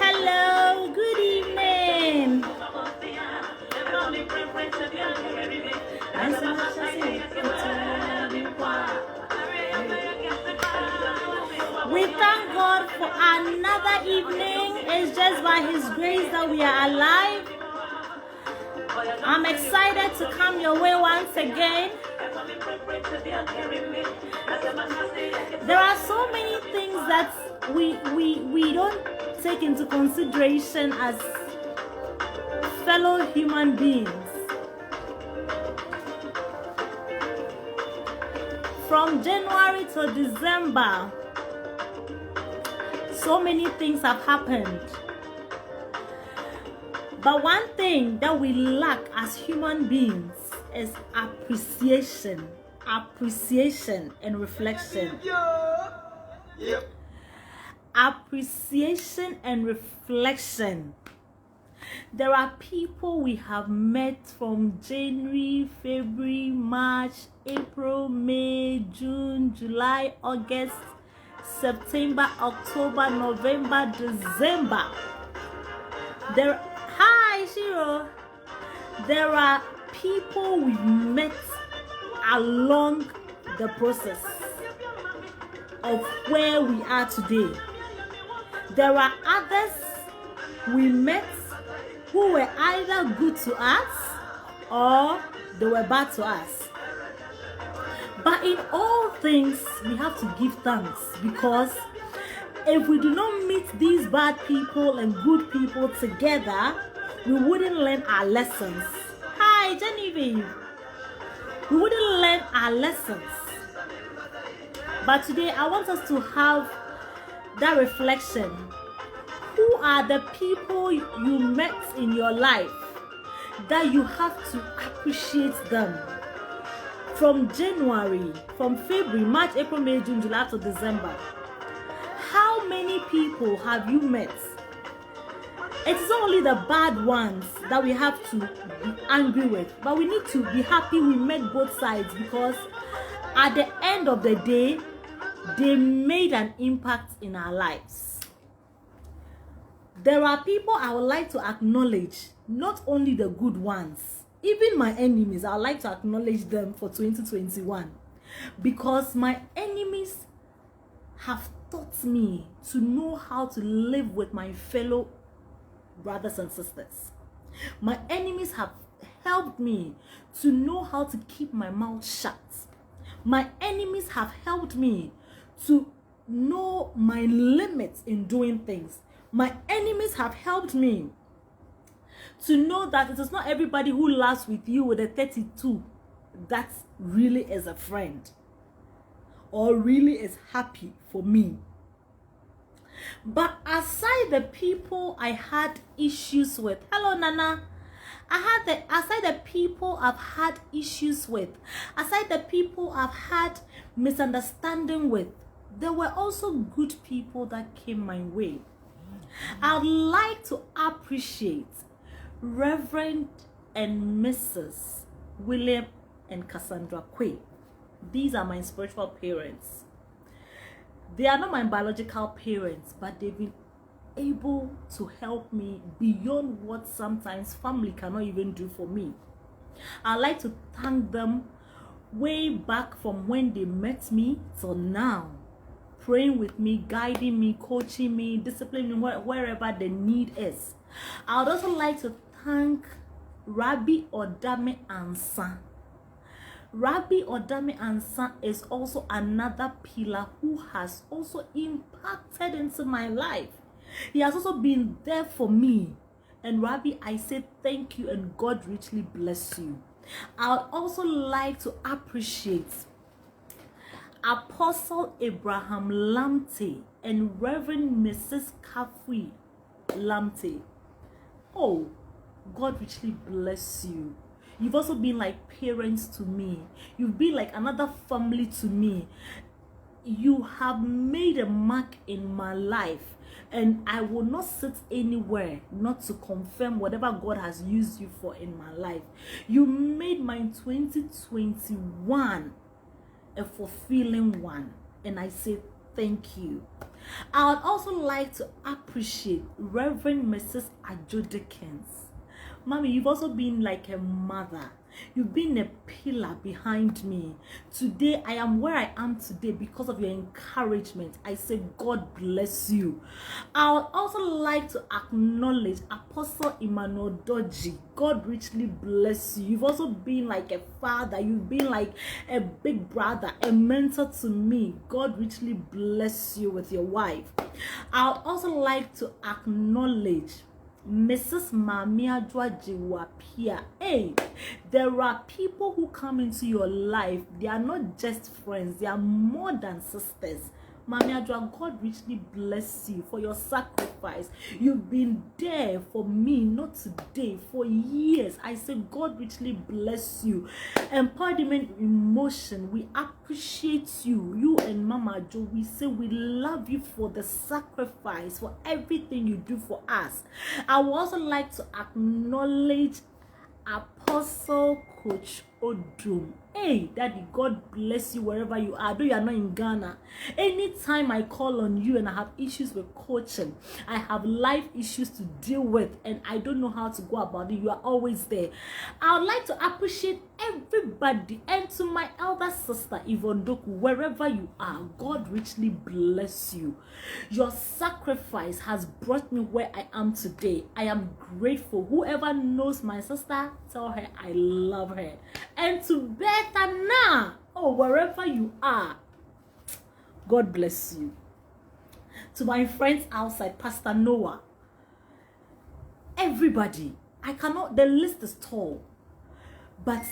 Hello, good evening. We thank God for another evening. It's just by His grace that we are alive. I'm excited to come your way once again. There are so many things that we don't take into consideration as fellow human beings. From January to December, so many things have happened. But one thing that we lack as human beings is appreciation and reflection. Yep. Appreciation and reflection. There are people we have met from January, February, March, April, May, June, July, August, September, October, November, December. Hi, Shiro. There are people we've met along the process of where we are today. There are others we met who were either good to us or they were bad to us. But in all things, we have to give thanks, because if we do not meet these bad people and good people together, we wouldn't learn our lessons. Hi, Genevieve. We wouldn't learn our lessons. But today, I want us to have that reflection. Who are the people you met in your life that you have to appreciate them? From January, from February, March, April, May, June, July to December. How many people have you met? It's not only the bad ones that we have to be angry with, but we need to be happy we met both sides, because at the end of the day, they made an impact in our lives. There are people I would like to acknowledge, not only the good ones, even my enemies. I would like to acknowledge them for 2021, because my enemies have taught me to know how to live with my fellow brothers and sisters. My enemies have helped me to know how to keep my mouth shut. My enemies have helped me to know my limits in doing things. My enemies have helped me to know that it is not everybody who laughs with you with a 32 that really is a friend or really is happy for me. But aside the people I had issues with, hello Nana, Aside the people I've had issues with, aside the people I've had misunderstanding with, there were also good people that came my way. I'd like to appreciate Reverend and Mrs. William and Cassandra Quay. These are my spiritual parents. They are not my biological parents, but they've been able to help me beyond what sometimes family cannot even do for me. I'd like to thank them way back from when they met me till now, praying with me, guiding me, coaching me, disciplining me wherever the need is. I would also like to thank Rabbi Odame Ansa. Rabbi Odame Ansa is also another pillar who has also impacted into my life. He has also been there for me. And Rabbi, I say thank you and God richly bless you. I would also like to appreciate Apostle Abraham Lamte and Reverend Mrs. Kafui Lamte. Oh, God richly bless you. You've also been like parents to me. You've been like another family to me. You have made a mark in my life, and I will not sit anywhere not to confirm whatever God has used you for in my life. You made my 2021 a fulfilling one, and I say thank you. I would also like to appreciate Reverend Mrs. Ajo Dickens. Mommy, you've also been like a mother. You've been a pillar behind me. Today, I am where I am today because of your encouragement. I say, God bless you. I would also like to acknowledge Apostle Emmanuel Doji. God richly bless you. You've also been like a father. You've been like a big brother, a mentor to me. God richly bless you with your wife. I would also like to acknowledge Mrs. Mamia Dwajiwapia. Hey, there are people who come into your life. They are not just friends, they are more than sisters. Mamia Dwa, God richly bless you for your sacrifice. You've been there for me, not today, for years. I say God richly bless you. Embodiment emotion, we appreciate you. You and Mama Jo, we say we love you for the sacrifice, for everything you do for us. I would also like to acknowledge Apostle Coach Odum. Hey, Daddy, God bless you wherever you are. Though you are not in Ghana, anytime I call on you and I have issues with coaching, I have life issues to deal with, and I don't know how to go about it, you are always there. I would like to appreciate everybody, and to my elder sister Yvonne Doku, wherever you are, God richly bless you. Your sacrifice has brought me where I am today. I am grateful. Whoever knows my sister, tell her I love her. And to better now, oh, wherever you are, God bless you. To my friends outside, Pastor Noah, everybody, the list is tall, but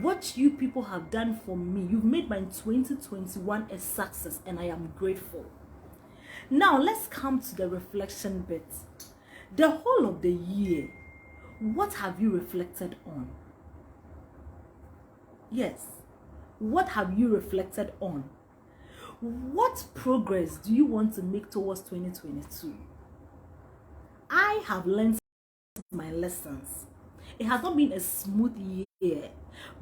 what you people have done for me, you've made my 2021 a success, and I am grateful. Now, let's come to the reflection bit. The whole of the year, what have you reflected on? Yes, what have you reflected on? What progress do you want to make towards 2022? I have learned my lessons. It has not been a smooth year,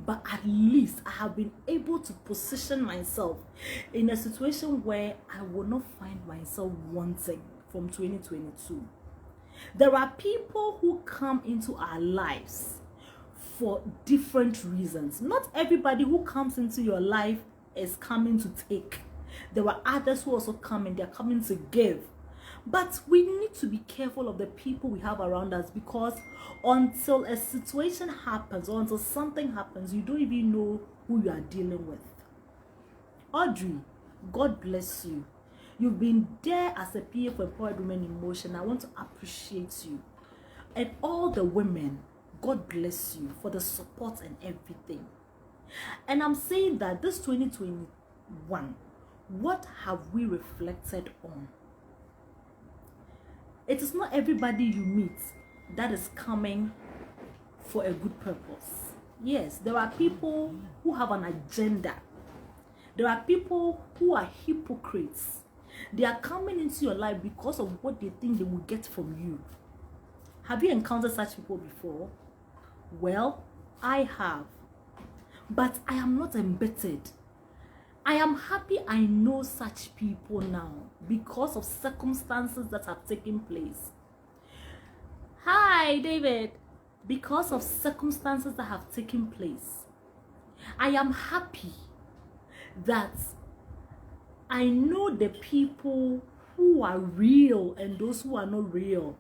but at least I have been able to position myself in a situation where I will not find myself wanting from 2022. There are people who come into our lives for different reasons. Not everybody who comes into your life is coming to take. There are others who also come and they're coming to give. But we need to be careful of the people we have around us, because until a situation happens or until something happens, you don't even know who you are dealing with. Audrey, God bless you. You've been there as a PA for Empowered Women in Motion. I want to appreciate you. And all the women, God bless you for the support and everything. And I'm saying that this 2021, what have we reflected on? It is not everybody you meet that is coming for a good purpose. Yes, there are people who have an agenda. There are people who are hypocrites. They are coming into your life because of what they think they will get from you. Have you encountered such people before? Well, I have. But I am not embittered. I am happy I know such people now because of circumstances that have taken place. Hi, David. Because of circumstances that have taken place, I am happy that I know the people who are real and those who are not real.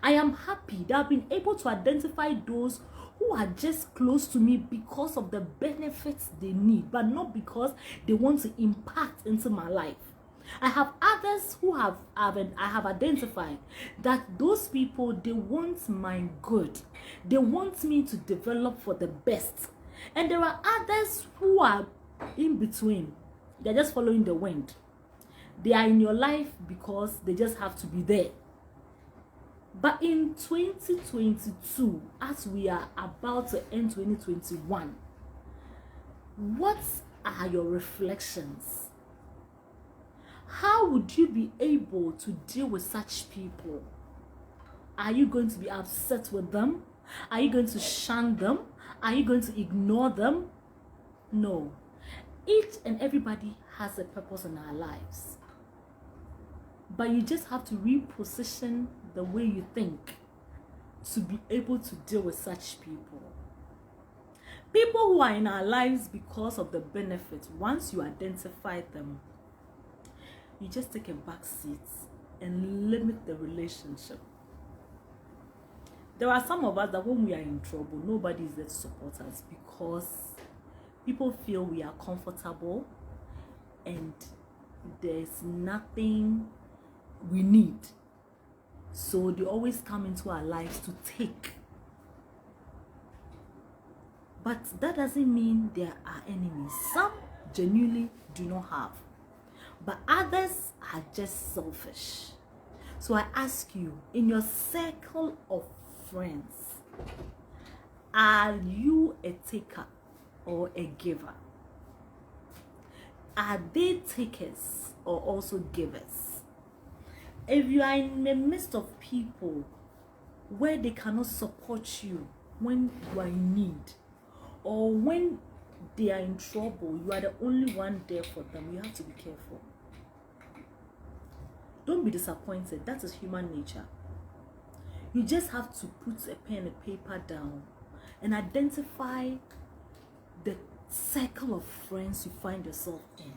I am happy that I've been able to identify those who are just close to me because of the benefits they need, but not because they want to impact into my life. I have others who I have identified that those people, they want my good. They want me to develop for the best. And there are others who are in between. They're just following the wind. They are in your life because they just have to be there. But in 2022, as we are about to end 2021, what are your reflections? How would you be able to deal with such people? Are you going to be upset with them? Are you going to shun them? Are you going to ignore them? No. Each and everybody has a purpose in our lives. But you just have to reposition the way you think to be able to deal with such people. People who are in our lives because of the benefits, once you identify them, you just take a back seat and limit the relationship. There are some of us that when we are in trouble, nobody is there to support us because people feel we are comfortable and there's nothing we need. So they always come into our lives to take. But that doesn't mean there are enemies. Some genuinely do not have. But others are just selfish. So I ask you, in your circle of friends, are you a taker or a giver? Are they takers or also givers? If you are in the midst of people where they cannot support you when you are in need, or when they are in trouble, you are the only one there for them, you have to be careful. Don't be disappointed. That is human nature. You just have to put a pen and paper down and identify the circle of friends you find yourself in.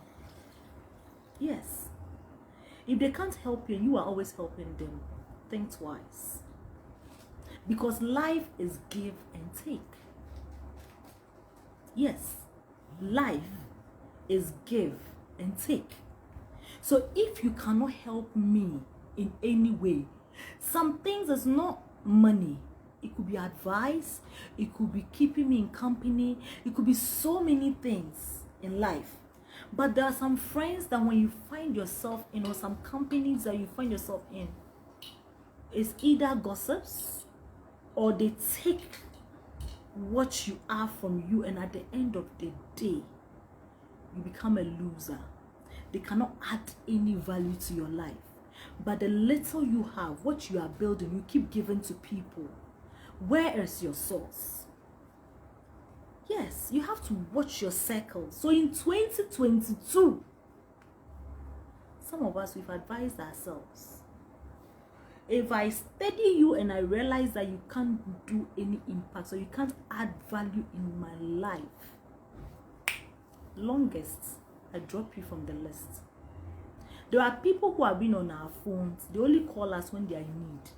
Yes. If they can't help you and you are always helping them, think twice. Because life is give and take. Yes, life is give and take. So if you cannot help me in any way, some things is not money. It could be advice. It could be keeping me in company. It could be so many things in life. But there are some friends that when you find yourself in, or some companies that you find yourself in, it's either gossips or they take what you are from you, and at the end of the day, you become a loser. They cannot add any value to your life. But the little you have, what you are building, you keep giving to people. Where is your source? Yes, you have to watch your circle. So in 2022, some of us, we've advised ourselves. If I study you and I realize that you can't do any impact, so you can't add value in my life, longest, I drop you from the list. There are people who have been on our phones. They only call us when they are in need,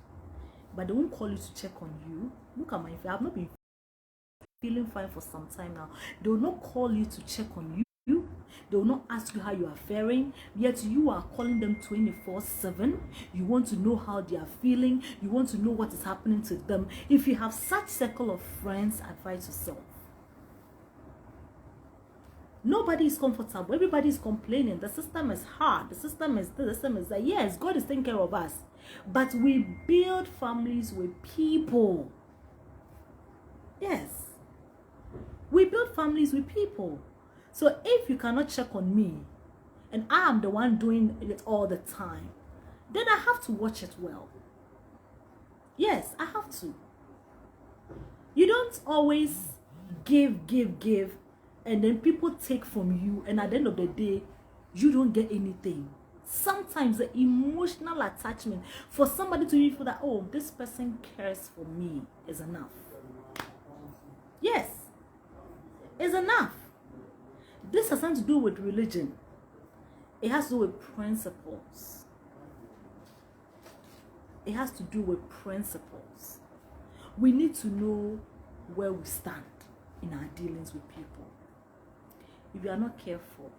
but they won't call you to check on you. Look at my face. I've not been feeling fine for some time now. They will not call you to check on you. They will not ask you how you are faring, yet you are calling them 24/7. You want to know how they are feeling. You want to know what is happening to them. If you have such circle of friends, advise yourself. Nobody is comfortable. Everybody is complaining. The system is hard. The system is this. The system is that. Yes, God is taking care of us. But we build families with people. families with people. So if you cannot check on me, and I am the one doing it all the time, then I have to watch it well. Yes, I have to. You don't always give, and then people take from you, and at the end of the day, you don't get anything. Sometimes the emotional attachment for somebody to feel that, oh, this person cares for me, is enough. Yes, is enough. This has nothing to do with religion. It has to do with principles. It has to do with principles. We need to know where we stand in our dealings with people. If you are not careful,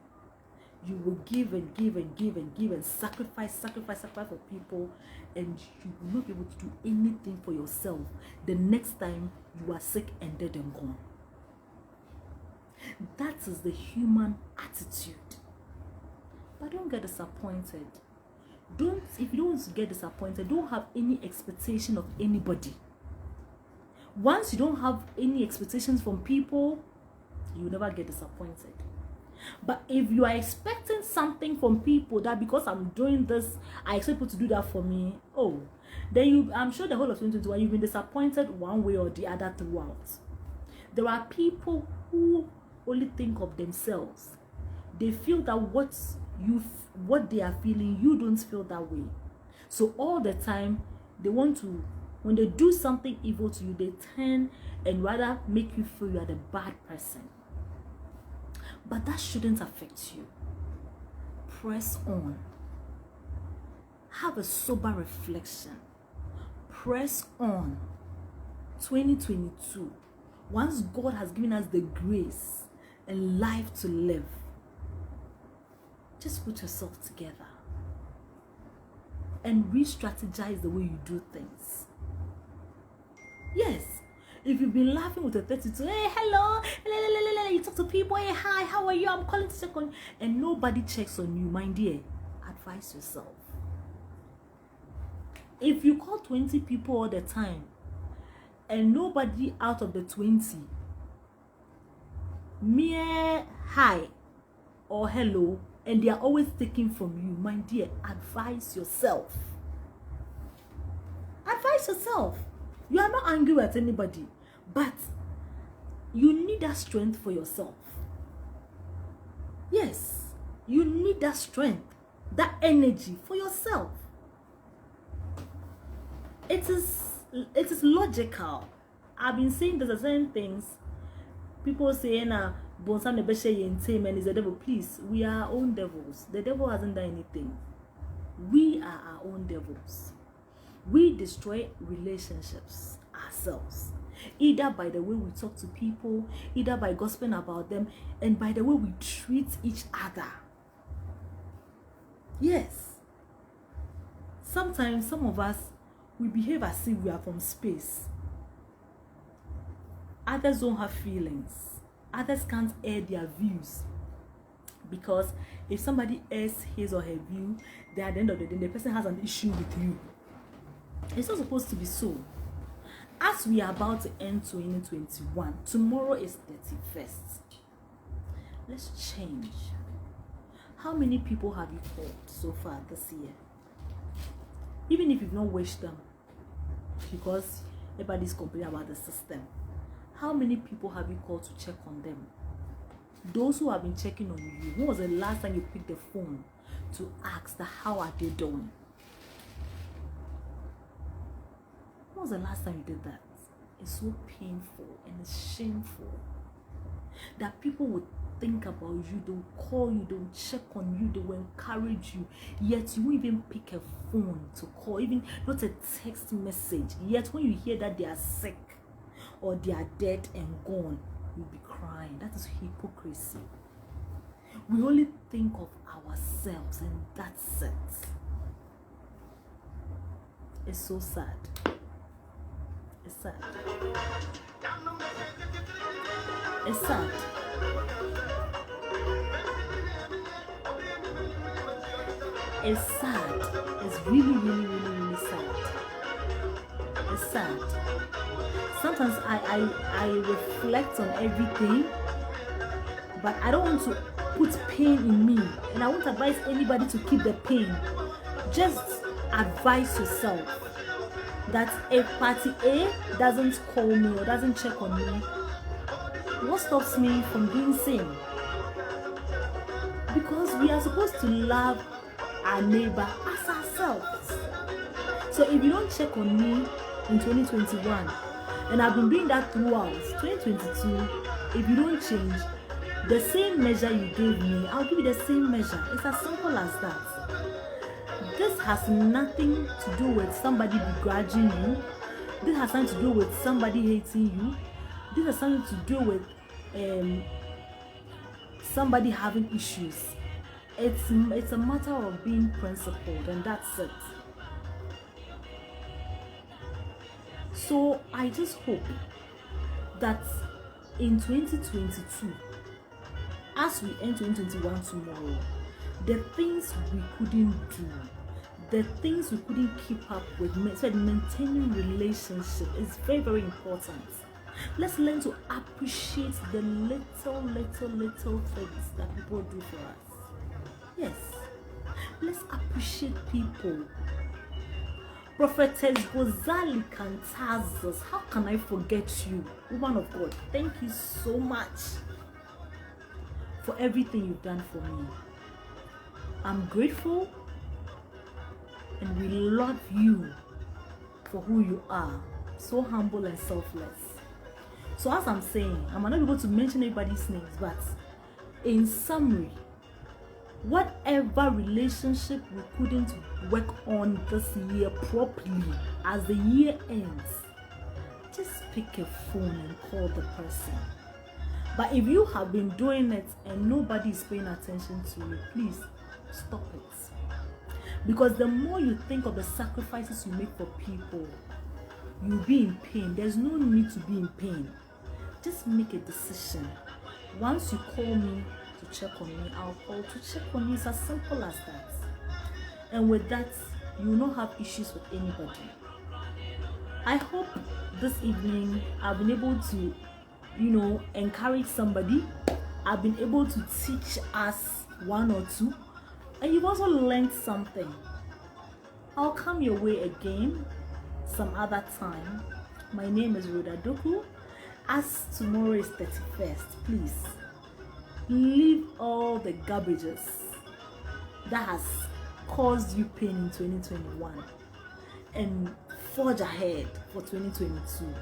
you will give and sacrifice for people, and you will not be able to do anything for yourself the next time you are sick and dead and gone. That is the human attitude. But don't get disappointed. If you don't want to get disappointed, don't have any expectation of anybody. Once you don't have any expectations from people, you will never get disappointed. But if you are expecting something from people, that because I'm doing this, I expect people to do that for me, then I'm sure the whole of 2021 you've been disappointed one way or the other throughout. There are people who only think of themselves. They feel that what they are feeling, you don't feel that way. So all the time they want to, when they do something evil to you, they turn and rather make you feel you are the bad person. But that shouldn't affect you. Press on. Have a sober reflection. Press on. 2022. Once God has given us the grace and life to live, just put yourself together and re-strategize the way you do things. Yes. If you've been laughing with a 32, hey, hello, you talk to people, hey, hi, how are you? I'm calling to check on you, and nobody checks on you, my dear, advise yourself. If you call 20 people all the time, and nobody out of the 20 mere hi or hello, and they are always taking from you, my dear, advise yourself. Advise yourself. You are not angry at anybody, but you need that strength for yourself. Yes, you need that strength, that energy for yourself. It is logical. I've been saying there's certain things. People say, Bonsam Nebeshe Yentemen is the devil. Please, we are our own devils. The devil hasn't done anything. We are our own devils. We destroy relationships ourselves, either by the way we talk to people, either by gossiping about them, and by the way we treat each other. Yes. Sometimes some of us, we behave as if we are from space. Others don't have feelings. Others can't air their views. Because if somebody airs his or her view, then at the end of the day, the person has an issue with you. It's not supposed to be so. As we are about to end 2021, tomorrow is 31st. Let's change. How many people have you called so far this year? Even if you've not wished them, because everybody's complaining about the system. How many people have you called to check on them? Those who have been checking on you, when was the last time you picked the phone to ask that how are they doing? When was the last time you did that? It's so painful and it's shameful that people would think about you, they'll call you, they'll check on you, they will encourage you, yet you won't even pick a phone to call, even not a text message. Yet when you hear that they are sick or they are dead and gone, you'll be crying. That is hypocrisy. We only think of ourselves, and that's it. It's so sad. It's sad. It's sad. It's sad. It's really sad. It's sad. Sometimes I reflect on everything but I don't want to put pain in me, and I won't advise anybody to keep the pain. Just advise yourself that if party A doesn't call me or doesn't check on me, what stops me from doing same? Because we are supposed to love our neighbor as ourselves. So if you don't check on me in 2021, and I've been doing that throughout 2022, if you don't change, the same measure you gave me, I'll give you the same measure. It's as simple as that. This has nothing to do with somebody begrudging you. This has nothing to do with somebody hating you. This has something to do with somebody having issues. It's a matter of being principled, and that's it. So I just hope that in 2022, as we end 2021 tomorrow, the things we couldn't do, the things we couldn't keep up with, so maintaining relationship is very, very important. Let's learn to appreciate the little things that people do for us. Yes, let's appreciate people. Prophetess Gozali Cantazos, how can I forget you? Woman of God, thank you so much for everything you've done for me. I'm grateful, and we love you for who you are, so humble and selfless. So as I'm saying, I might not be able to mention everybody's names, but in summary, whatever relationship we couldn't work on this year properly, as the year ends, just pick a phone and call the person. But if you have been doing it and nobody is paying attention to you, please stop it. Because the more you think of the sacrifices you make for people, you'll be in pain. There's no need to be in pain. Just make a decision. Once you call me to check on me, I'll call to check on you. It's as simple as that. And with that, you will not have issues with anybody. I hope this evening I've been able to, encourage somebody. I've been able to teach us one or two, and you've also learned something. I'll come your way again some other time. My name is Rhoda Doku. As tomorrow is 31st, please leave all the garbages that has caused you pain in 2021 and forge ahead for 2022.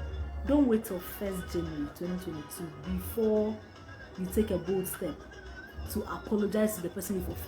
Don't wait till 1st January 2022 before you take a bold step to apologize to the person you've offended.